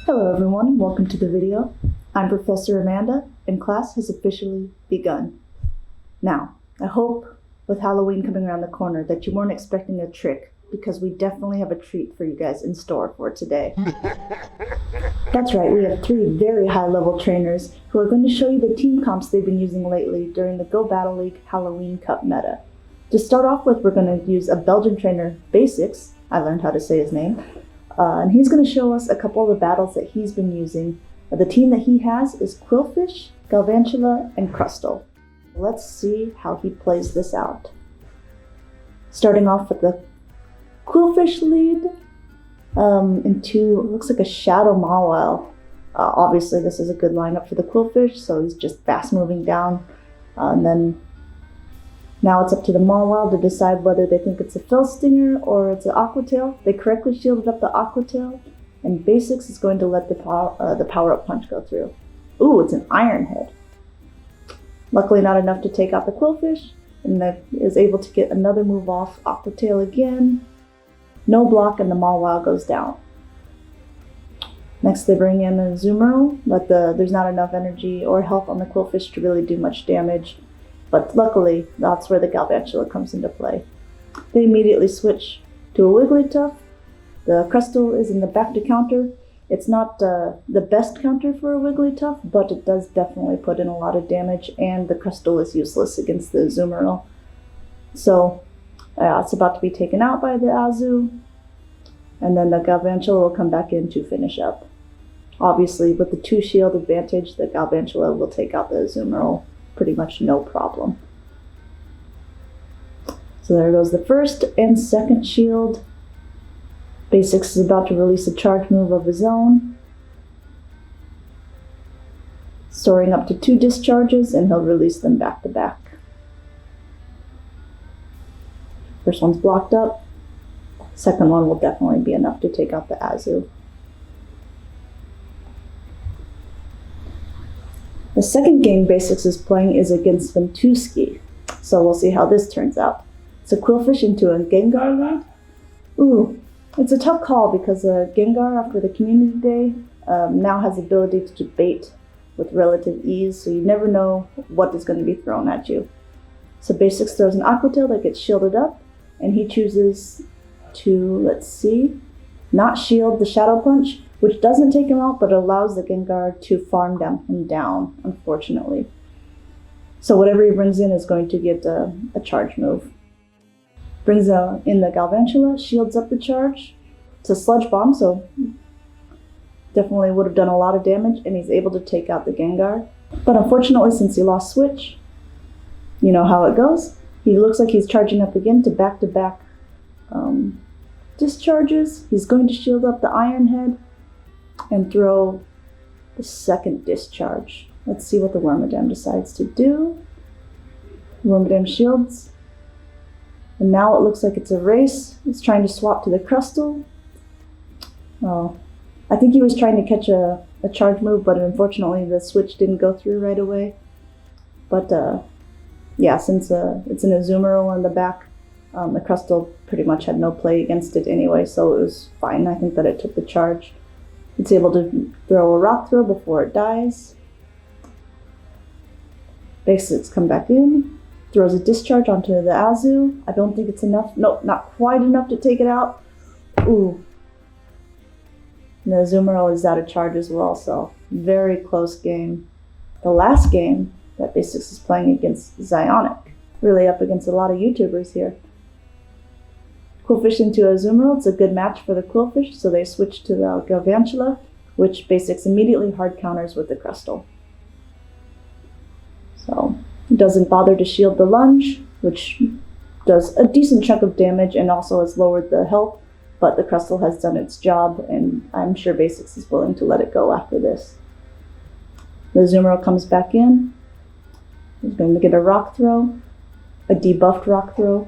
Hello everyone, welcome to the video. I'm Professor Amanda, and class has officially begun. Now, I hope with Halloween coming around the corner that you weren't expecting a trick, because we definitely have a treat for you guys in store for today. That's right, we have 3 very high-level trainers who are going to show you the team comps they've been using lately during the Go Battle League Halloween Cup meta. To start off with, we're going to use a Belgian trainer, Bassix. I learned how to say his name. And he's going to show us a couple of the battles that he's been using. The team that he has is Qwilfish, Galvantula, and Crustle. Let's see how he plays this out. Starting off with the Qwilfish lead into, looks like a Shadow Mawile. Obviously this is a good lineup for the Qwilfish, so he's just fast moving down. And then now it's up to the Mawile to decide whether they think it's a Fell Stinger or it's an Aqua Tail. They correctly shielded up the Aqua Tail, and Bassix is going to let the power-up punch go through. Ooh, it's an Iron Head. Luckily not enough to take out the Qwilfish, and that is able to get another move off. Aqua Tail again. No block, and the Mawile goes down. Next they bring in a Azumarill, but there's not enough energy or health on the Qwilfish to really do much damage. But luckily, that's where the Galvantula comes into play. They immediately switch to a Wigglytuff. The Crustle is in the back to counter. It's not the best counter for a Wigglytuff, but it does definitely put in a lot of damage, and the Crustle is useless against the Azumarill. So it's about to be taken out by the Azu, and then the Galvantula will come back in to finish up. Obviously, with the 2 shield advantage, the Galvantula will take out the Azumarill pretty much no problem. So there goes the first and second shield. Bassix is about to release a charge move of his own, storing up to 2 discharges, and he'll release them back to back. First one's blocked up. Second one will definitely be enough to take out the Azu. The second game Bassix is playing is against Ventuski, so we'll see how this turns out. It's a Qwilfish into a Gengar lead. Ooh, it's a tough call because Gengar, after the community day, now has the ability to debate with relative ease, so you never know what is going to be thrown at you. So Bassix throws an Aqua Tail that gets shielded up, and he chooses to, let's see, not shield the Shadow Punch, which doesn't take him out, but allows the Gengar to farm him down, unfortunately. So whatever he brings in is going to get a charge move. Brings in the Galvantula, shields up the charge. It's a Sludge Bomb, so definitely would have done a lot of damage, and he's able to take out the Gengar. But unfortunately, since he lost Switch, you know how it goes. He looks like he's charging up again to back-to-back discharges. He's going to shield up the Iron Head and throw the second discharge. Let's see what the Wormadam decides to do. Wormadam shields. And now it looks like it's a race. He's trying to swap to the Crustle. Oh, I think he was trying to catch a charge move, but unfortunately the switch didn't go through right away. But yeah, since it's an Azumarill in the back, the Crustle pretty much had no play against it anyway, so it was fine. I think that it took the charge. It's able to throw a Rock Throw before it dies. Bassix come back in, throws a discharge onto the Azu. I don't think it's enough. Nope, not quite enough to take it out. Ooh. And the Azumarill is out of charge as well, so very close game. The last game that Bassix is playing against Zyonik. Really up against a lot of YouTubers here. Qwilfish into Azumarill. It's a good match for the Qwilfish, so they switch to the Galvantula, which Bassix immediately hard counters with the Crustle. So he doesn't bother to shield the lunge, which does a decent chunk of damage and also has lowered the health, but the Crustle has done its job, and I'm sure Bassix is willing to let it go after this. The Azumarill comes back in. He's going to get a Rock Throw, a debuffed Rock Throw.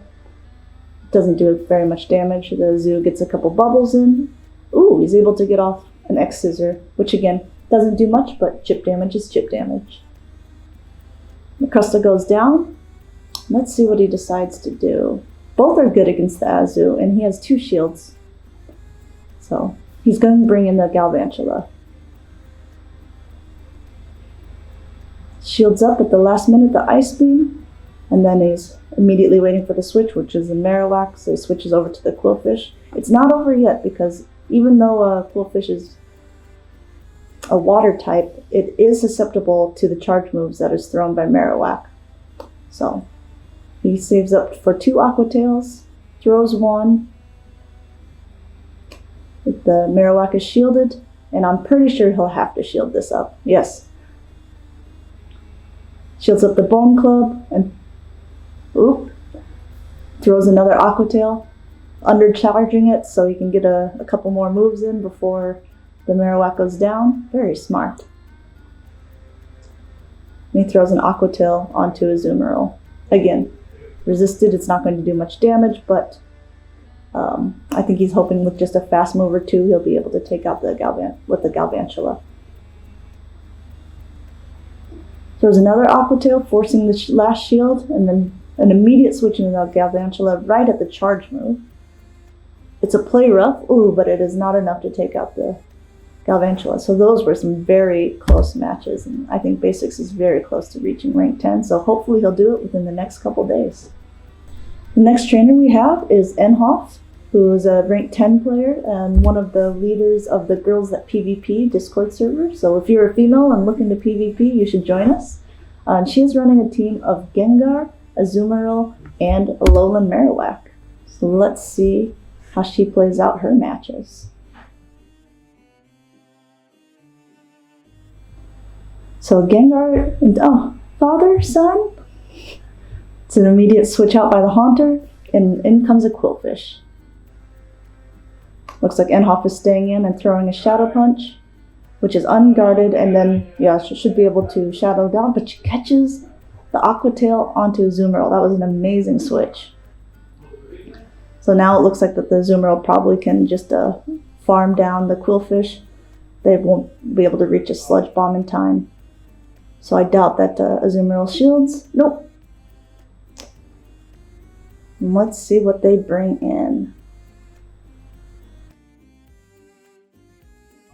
Doesn't do very much damage. The Zoo gets a couple bubbles in. Ooh, he's able to get off an X-Scissor, which again, doesn't do much, but chip damage is chip damage. The Crustle goes down. Let's see what he decides to do. Both are good against the Azu, and he has 2 shields. So he's going to bring in the Galvantula. Shields up at the last minute, the Ice Beam, and then he's immediately waiting for the switch, which is the Marowak, so he switches over to the Qwilfish. It's not over yet, because even though Qwilfish is a water type, it is susceptible to the charge moves that is thrown by Marowak. So he saves up for 2 Aqua Tails, throws one. The Marowak is shielded, and I'm pretty sure he'll have to shield this up. Yes. Shields up the Bone Club, and throws another Aqua Tail, undercharging it so he can get a couple more moves in before the Marowak goes down. Very smart. And he throws an Aqua Tail onto Azumarill. Again, resisted, it's not going to do much damage, but I think he's hoping with just a fast move or 2, he'll be able to take out the Galvantula. Throws another Aqua Tail, forcing the last shield, and then an immediate switch into the Galvantula right at the charge move. It's a play rough, but it is not enough to take out the Galvantula. So those were some very close matches, and I think Bassix is very close to reaching rank 10, so hopefully he'll do it within the next couple days. The next trainer we have is NHoff, who is a rank 10 player and one of the leaders of the Girls That PvP Discord server. So if you're a female and looking to PvP, you should join us. And she is running a team of Gengar, Azumarill, and Alolan Marowak. So let's see how she plays out her matches. So Gengar, and father, son. It's an immediate switch out by the Haunter, and in comes a Qwilfish. Looks like NHoff is staying in and throwing a Shadow Punch, which is unguarded, and then, she should be able to Shadow down, but she catches the Aqua Tail onto Azumarill. That was an amazing switch. So now it looks like that the Azumarill probably can just farm down the Qwilfish. They won't be able to reach a Sludge Bomb in time. So I doubt that Azumarill shields. Nope. And let's see what they bring in.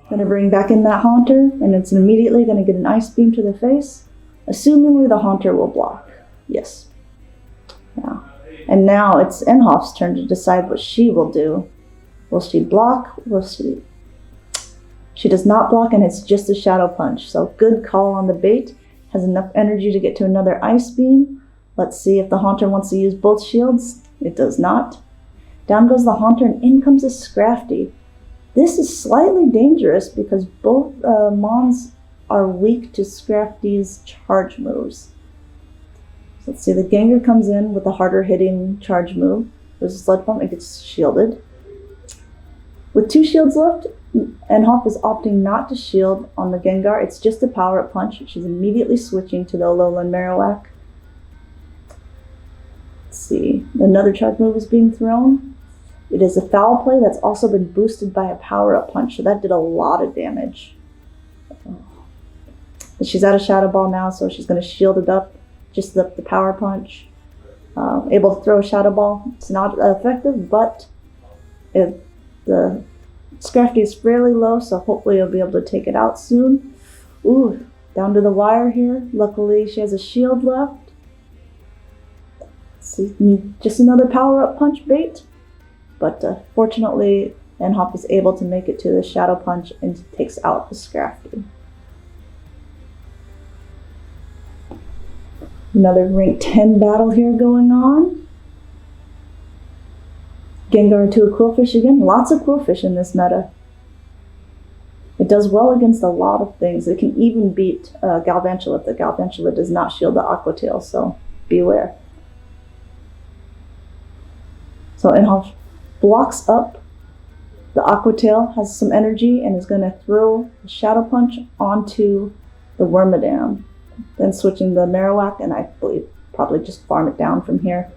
Gonna bring back in that Haunter, and it's immediately gonna get an Ice Beam to the face. Assumingly the Haunter will block. Yes. Yeah. And now it's NHoff's turn to decide what she will do. Will she block? She does not block, and it's just a Shadow Punch. So good call on the bait. Has enough energy to get to another Ice Beam. Let's see if the Haunter wants to use both shields. It does not. Down goes the Haunter, and in comes a Scrafty. This is slightly dangerous because both Mons are weak to Scrafty's charge moves. So let's see, the Gengar comes in with a harder hitting charge move. There's a Sludge Bomb, it gets shielded. With 2 shields left, NHoff is opting not to shield on the Gengar. It's just a power-up punch. She's immediately switching to the Alolan Marowak. Let's see, another charge move is being thrown. It is a foul play that's also been boosted by a power-up punch, so that did a lot of damage. But she's out of Shadow Ball now, so she's going to shield it up, just up the power punch. Able to throw a Shadow Ball. It's not effective, but the Scrafty is fairly low, so hopefully you'll be able to take it out soon. Down to the wire here. Luckily, she has a shield left. Let's see, just another power-up punch bait. But fortunately, NHoff is able to make it to the Shadow Punch and takes out the Scrafty. Another rank 10 battle here going on. Gengar to a Qwilfish again. Lots of Qwilfish in this meta. It does well against a lot of things. It can even beat Galvantula if the Galvantula does not shield the Aqua Tail, so beware. So NHoff blocks up the Aqua Tail, has some energy, and is going to throw the Shadow Punch onto the Wormadam. Then switching the Marowak, and I believe probably just farm it down from here.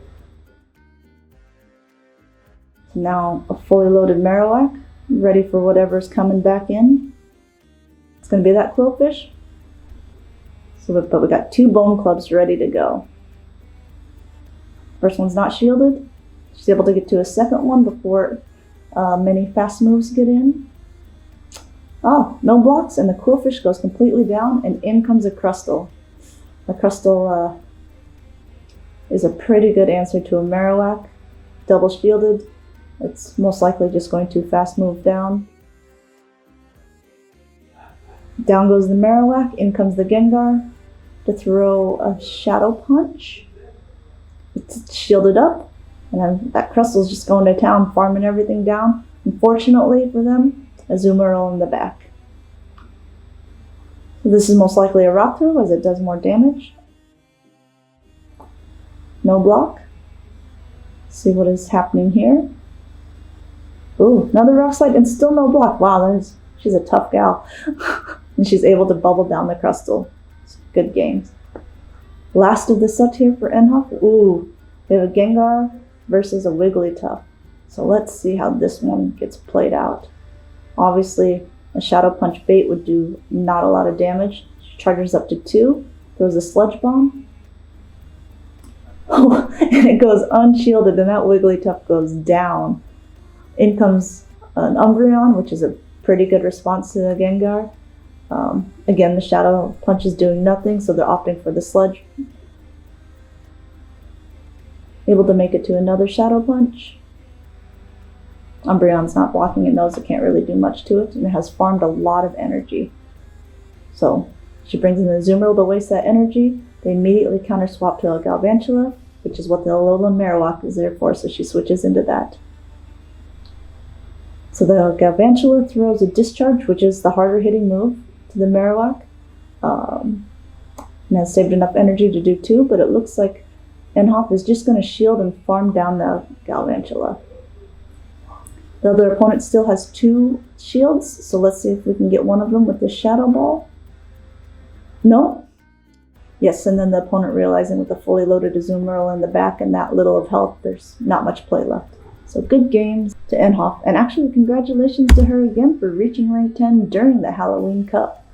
So now a fully loaded Marowak, ready for whatever's coming back in. It's going to be that Qwilfish. But we got 2 Bone Clubs ready to go. First one's not shielded. She's able to get to a second one before many fast moves get in. Oh, no blocks, and the Qwilfish goes completely down, and in comes a Crustle. The Crustle is a pretty good answer to a Marowak. Double shielded. It's most likely just going to fast move down. Down goes the Marowak, in comes the Gengar to throw a Shadow Punch. It's shielded up, and then that Crustle's just going to town, farming everything down. Unfortunately for them, Azumarill in the back. So this is most likely a Rock Throw as it does more damage. No block. Let's see what is happening here. Ooh, another Rock Slide and still no block. Wow, she's a tough gal. And she's able to bubble down the Crustle. It's good games. Last of the set here for NHoff. Ooh, we have a Gengar versus a Wigglytuff. So let's see how this one gets played out. Obviously, a Shadow Punch bait would do not a lot of damage. She charges up to 2, throws a Sludge Bomb. Oh, and it goes unshielded, and that Wigglytuff goes down. In comes an Umbreon, which is a pretty good response to the Gengar. Again, the Shadow Punch is doing nothing, so they're opting for the Sludge. Able to make it to another Shadow Punch. Umbreon's not blocking, it knows it can't really do much to it, and it has farmed a lot of energy. So she brings in the Azumarill to waste that energy. They immediately counter swap to a Galvantula, which is what the Alolan Marowak is there for, so she switches into that. So the Galvantula throws a Discharge, which is the harder hitting move, to the Marowak. And has saved enough energy to do 2, but it looks like NHoff is just going to shield and farm down the Galvantula. The other opponent still has 2 shields, so let's see if we can get one of them with the Shadow Ball. No? Yes, and then the opponent realizing with a fully loaded Azumarill in the back and that little of health, there's not much play left. So good games to NHoff, and actually congratulations to her again for reaching rank 10 during the Halloween Cup.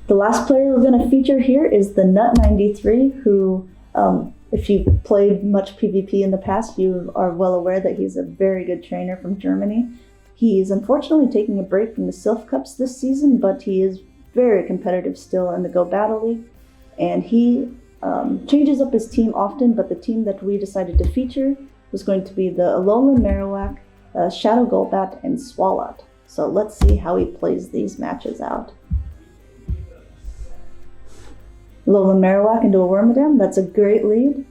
The last player we're going to feature here is the Nut93, who, if you've played much PvP in the past, you are well aware that he's a very good trainer from Germany. He's unfortunately taking a break from the Silph Cups this season, but he is very competitive still in the Go Battle League, and he changes up his team often, but the team that we decided to feature was going to be the Alolan Marowak, Shadow Golbat, and Swalot. So let's see how he plays these matches out. Alolan Marowak into a Wormadam, that's a great lead.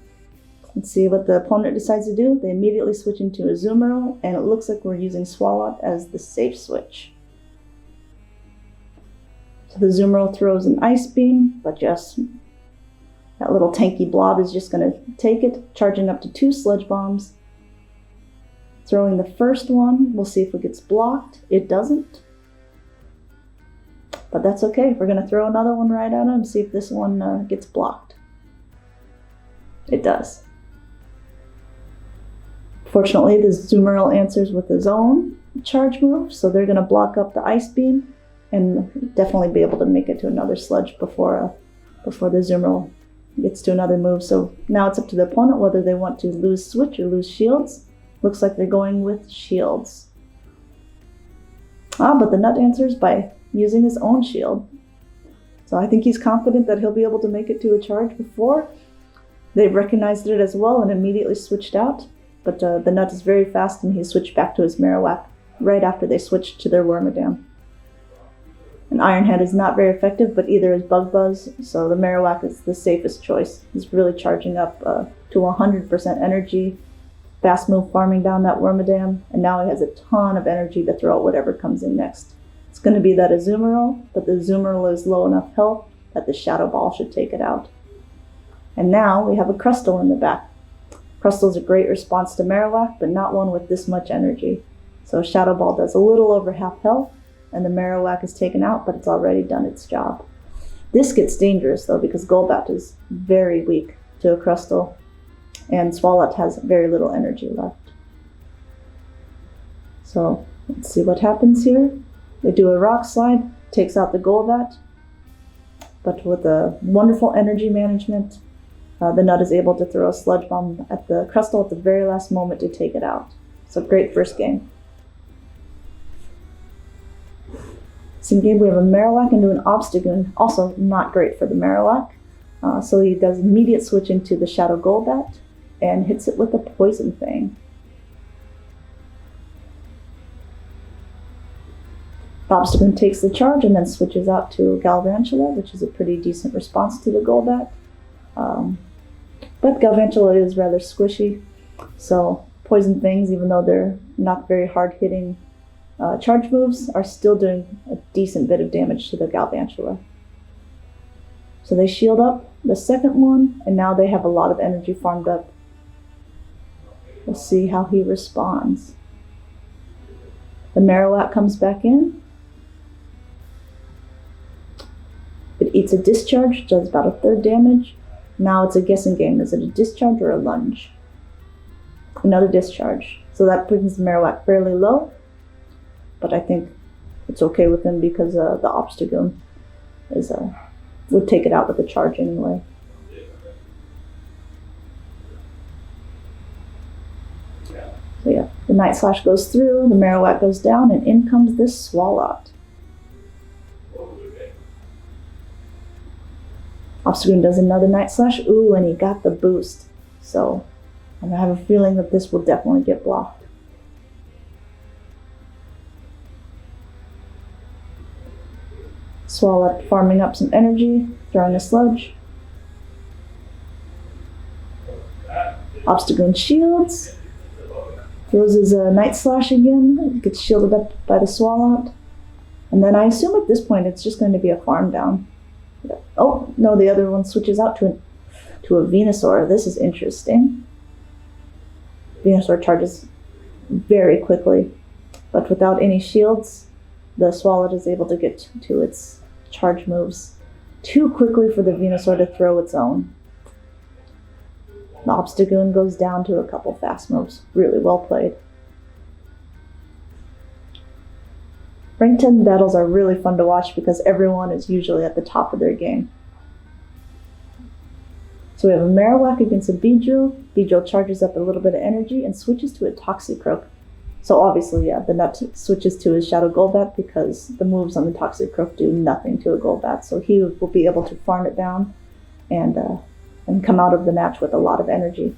Let's see what the opponent decides to do. They immediately switch into Azumarill, and it looks like we're using Swalot as the safe switch. So the Azumarill throws an Ice Beam, but just that little tanky blob is just going to take it, charging up to 2 Sludge Bombs. Throwing the first one, we'll see if it gets blocked. It doesn't. But that's okay. We're going to throw another one right at him, see if this one gets blocked. It does. Fortunately, the Azumarill answers with his own charge move, so they're going to block up the Ice Beam and definitely be able to make it to another Sludge before the Azumarill gets to another move. So now it's up to the opponent whether they want to lose Switch or lose Shields. Looks like they're going with Shields. But the Nut answers by using his own shield. So I think he's confident that he'll be able to make it to a charge before. They've recognized it as well and immediately switched out. But the Nut is very fast, and he switched back to his Marowak right after they switched to their Wormadam. And Iron Head is not very effective, but either is Bug Buzz, so the Marowak is the safest choice. He's really charging up to 100% energy, fast move farming down that Wormadam, and now he has a ton of energy to throw at whatever comes in next. It's going to be that Azumarill, but the Azumarill is low enough health that the Shadow Ball should take it out. And now we have a Crustle in the back. Crustle is a great response to Marowak, but not one with this much energy. So Shadow Ball does a little over half health, and the Marowak is taken out, but it's already done its job. This gets dangerous, though, because Golbat is very weak to a Crustle, and Swalot has very little energy left. So let's see what happens here. They do a Rock Slide, takes out the Golbat, but with a wonderful energy management, the Nut is able to throw a Sludge Bomb at the Crustle at the very last moment to take it out. So great first game. Second game, we have a Marowak into an Obstagoon. Also not great for the Marowak. So he does immediate switch into the Shadow Golbat and hits it with a Poison Fang. Obstagoon takes the charge and then switches out to Galvantula, which is a pretty decent response to the Golbat. But Galvantula is rather squishy, so Poison Fangs, even though they're not very hard-hitting charge moves, are still doing a decent bit of damage to the Galvantula. So they shield up the second one, and now they have a lot of energy farmed up. We'll see how he responds. The Marowak comes back in. It eats a discharge, does about a third damage. Now it's a guessing game. Is it a discharge or a lunge? Another discharge. So that brings the Marowak fairly low. But I think it's okay with him because the Obstagoon would take it out with a charge anyway. So yeah, the Night Slash goes through, the Marowak goes down, and in comes this Swalot. Obstagoon does another Night Slash. Ooh, and he got the boost. So I have a feeling that this will definitely get blocked. Swalot farming up some energy, throwing a sludge. Obstagoon shields. Throws his Night Slash again. Gets shielded up by the Swalot. And then I assume at this point it's just going to be a farm down. Oh, no, the other one switches out to a Venusaur. This is interesting. Venusaur charges very quickly, but without any shields, the Swalot is able to get to its charge moves too quickly for the Venusaur to throw its own. The Obstagoon goes down to a couple fast moves. Really well played. Rank 10 battles are really fun to watch because everyone is usually at the top of their game. So we have a Marowak against a Beedrill. Beedrill charges up a little bit of energy and switches to a Toxicroak. So obviously, yeah, the nut switches to his Shadow Golbat because the moves on the Toxicroak do nothing to a Golbat. So he will be able to farm it down and come out of the match with a lot of energy.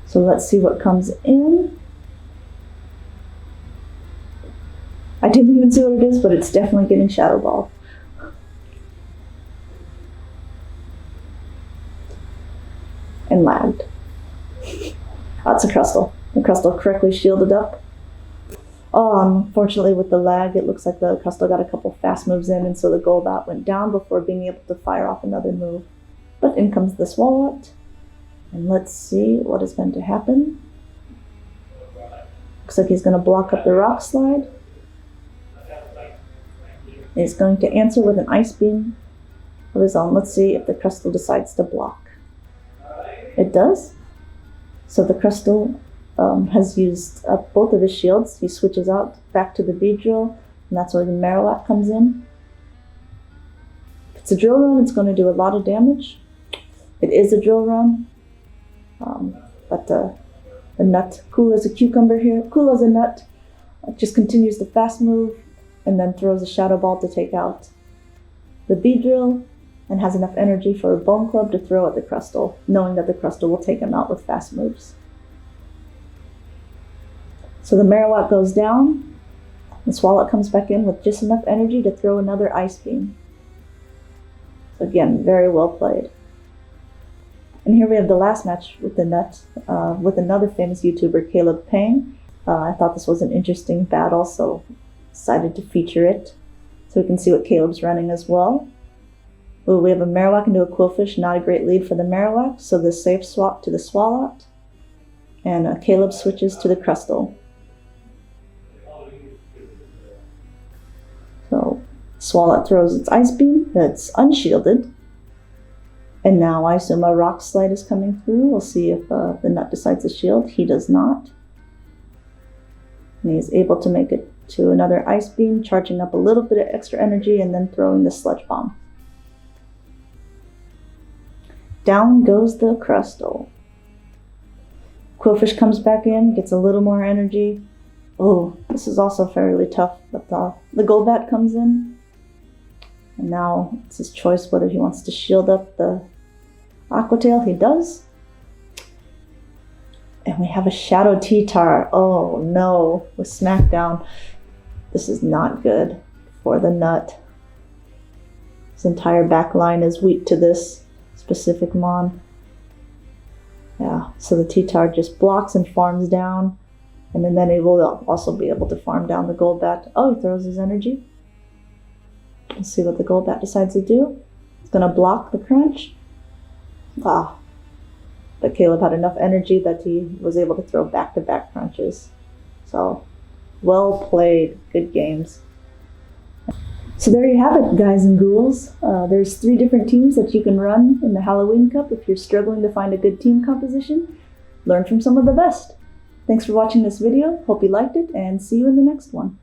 So let's see what comes in. I didn't even see what it is, but it's definitely getting Shadow Ball. And lagged. That's a Crustle. The Crustle correctly shielded up. Unfortunately with the lag, it looks like the Crustle got a couple fast moves in, and so the Golbat went down before being able to fire off another move. But in comes the Swalot. And let's see what is going to happen. Looks like he's going to block up the Rock Slide. He's going to answer with an Ice Beam of his own. Let's see if the Crustle decides to block. It does. So the Crustle has used up both of his shields. He switches out back to the Beedrill, and that's where the Marowak comes in. If it's a Drill Run, it's going to do a lot of damage. It is a Drill Run, but the Nut, cool as a cucumber here, cool as a nut, just continues the fast move, and then throws a Shadow Ball to take out the Beedrill, and has enough energy for a Bone Club to throw at the Crustle, knowing that the Crustle will take him out with fast moves. So the Marowak goes down, and Swalot comes back in with just enough energy to throw another Ice Beam. So again, very well played. And here we have the last match with the Nut, with another famous YouTuber, CalebPeng. I thought this was an interesting battle, so decided to feature it. So we can see what Caleb's running as well. Ooh, we have a Marowak into a Qwilfish, not a great lead for the Marowak, so the safe swap to the Swalot. And Caleb switches to the Crustle. So Swalot throws its Ice Beam, that's unshielded. And now I assume a Rock Slide is coming through. We'll see if the Nut decides to shield. He does not. And he's able to make it to another Ice Beam, charging up a little bit of extra energy and then throwing the Sludge Bomb. Down goes the Crustle. Qwilfish comes back in, gets a little more energy. Oh, this is also fairly tough, but the Golbat comes in. And now it's his choice whether he wants to shield up the Aqua Tail. He does. And we have a Shadow T-Tar. Oh no, with Smackdown. This is not good for the nut. His entire back line is weak to this specific mon. Yeah, so the T-Tar just blocks and farms down. And then he will also be able to farm down the Golbat. Oh, he throws his energy. Let's see what the Golbat decides to do. It's going to block the crunch. Ah. But Caleb had enough energy that he was able to throw back-to-back crunches. So, well played. Good games. So there you have it, guys and ghouls. There's 3 different teams that you can run in the Halloween Cup if you're struggling to find a good team composition. Learn from some of the best. Thanks for watching this video. Hope you liked it, and see you in the next one.